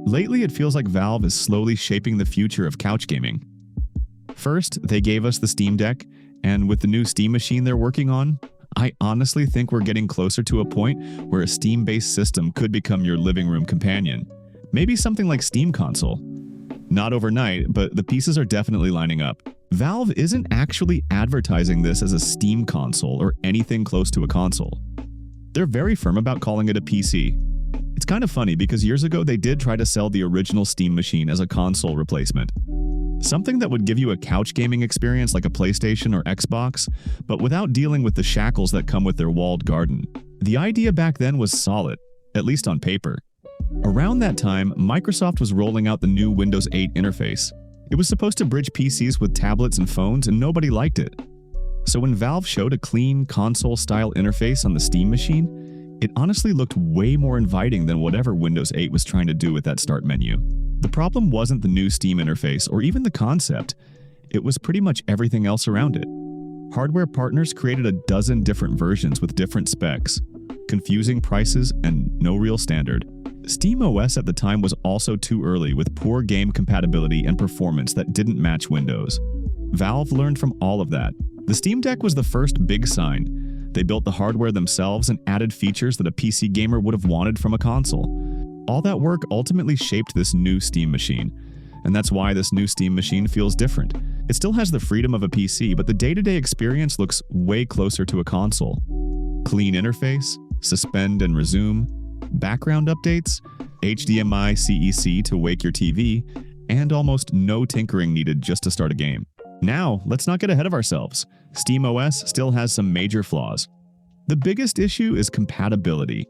Lately, it feels like Valve is slowly shaping the future of couch gaming. First, they gave us the Steam Deck, and with the new Steam machine they're working on, I honestly think we're getting closer to a point where a Steam-based system could become your living room companion. Maybe something like Steam Console. Not overnight, but the pieces are definitely lining up. Valve isn't actually advertising this as a Steam console or anything close to a console. They're very firm about calling it a PC. It's kind of funny because years ago they did try to sell the original Steam machine as a console replacement. Something that would give you a couch gaming experience like a PlayStation or Xbox, but without dealing with the shackles that come with their walled garden. The idea back then was solid, at least on paper. Around that time, Microsoft was rolling out the new Windows 8 interface. It was supposed to bridge PCs with tablets and phones, and nobody liked it. So when Valve showed a clean, console-style interface on the Steam machine, it honestly looked way more inviting than whatever Windows 8 was trying to do with that start menu. The problem wasn't the new Steam interface or even the concept. It was pretty much everything else around it. Hardware partners created a dozen different versions with different specs, confusing prices, and no real standard. SteamOS at the time was also too early with poor game compatibility and performance that didn't match Windows. Valve learned from all of that. The Steam Deck was the first big sign. They built the hardware themselves and added features that a PC gamer would have wanted from a console. All that work ultimately shaped this new Steam machine, and that's why this new Steam machine feels different. It still has the freedom of a PC, but the day-to-day experience looks way closer to a console. Clean interface, suspend and resume, background updates, HDMI CEC to wake your TV, and almost no tinkering needed just to start a game. Now, let's not get ahead of ourselves. SteamOS still has some major flaws. The biggest issue is compatibility.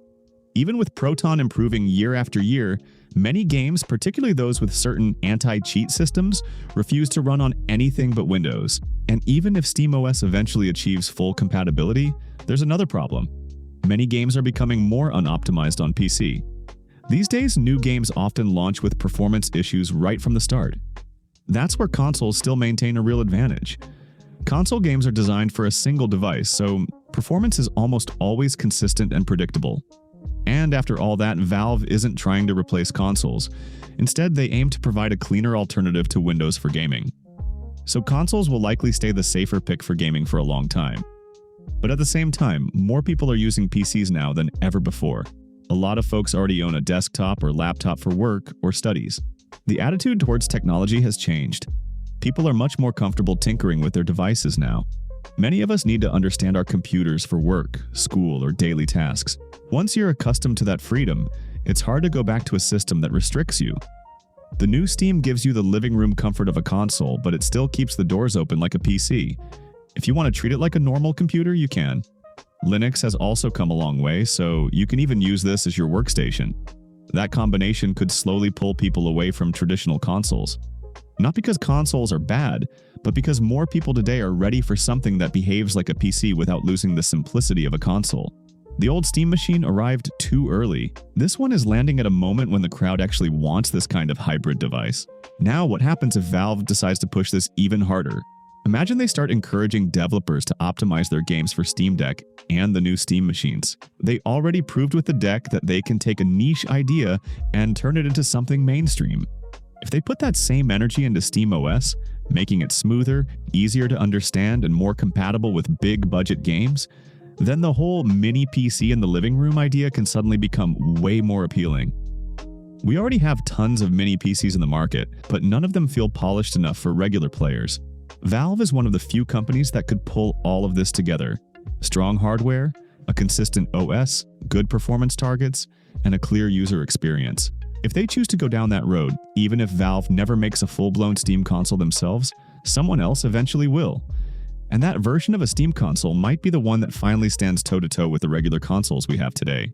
Even with Proton improving year after year, many games, particularly those with certain anti-cheat systems, refuse to run on anything but Windows. And even if SteamOS eventually achieves full compatibility, there's another problem. Many games are becoming more unoptimized on PC. These days, new games often launch with performance issues right from the start. That's where consoles still maintain a real advantage. Console games are designed for a single device, so performance is almost always consistent and predictable. And after all that, Valve isn't trying to replace consoles. Instead, they aim to provide a cleaner alternative to Windows for gaming. So consoles will likely stay the safer pick for gaming for a long time. But at the same time, more people are using PCs now than ever before. A lot of folks already own a desktop or laptop for work or studies. The attitude towards technology has changed. People are much more comfortable tinkering with their devices now. Many of us need to understand our computers for work, school, or daily tasks. Once you're accustomed to that freedom, it's hard to go back to a system that restricts you. The new Steam gives you the living room comfort of a console, but it still keeps the doors open like a PC. If you want to treat it like a normal computer, you can. Linux has also come a long way, so you can even use this as your workstation. That combination could slowly pull people away from traditional consoles. Not because consoles are bad, but because more people today are ready for something that behaves like a PC without losing the simplicity of a console. The old Steam machine arrived too early. This one is landing at a moment when the crowd actually wants this kind of hybrid device. Now, what happens if Valve decides to push this even harder? Imagine they start encouraging developers to optimize their games for Steam Deck and the new Steam machines. They already proved with the Deck that they can take a niche idea and turn it into something mainstream. If they put that same energy into SteamOS, making it smoother, easier to understand, and more compatible with big-budget games, then the whole mini PC in the living room idea can suddenly become way more appealing. We already have tons of mini PCs in the market, but none of them feel polished enough for regular players. Valve is one of the few companies that could pull all of this together. Strong hardware, a consistent OS, good performance targets, and a clear user experience. If they choose to go down that road, even if Valve never makes a full-blown Steam console themselves, someone else eventually will. And that version of a Steam console might be the one that finally stands toe-to-toe with the regular consoles we have today.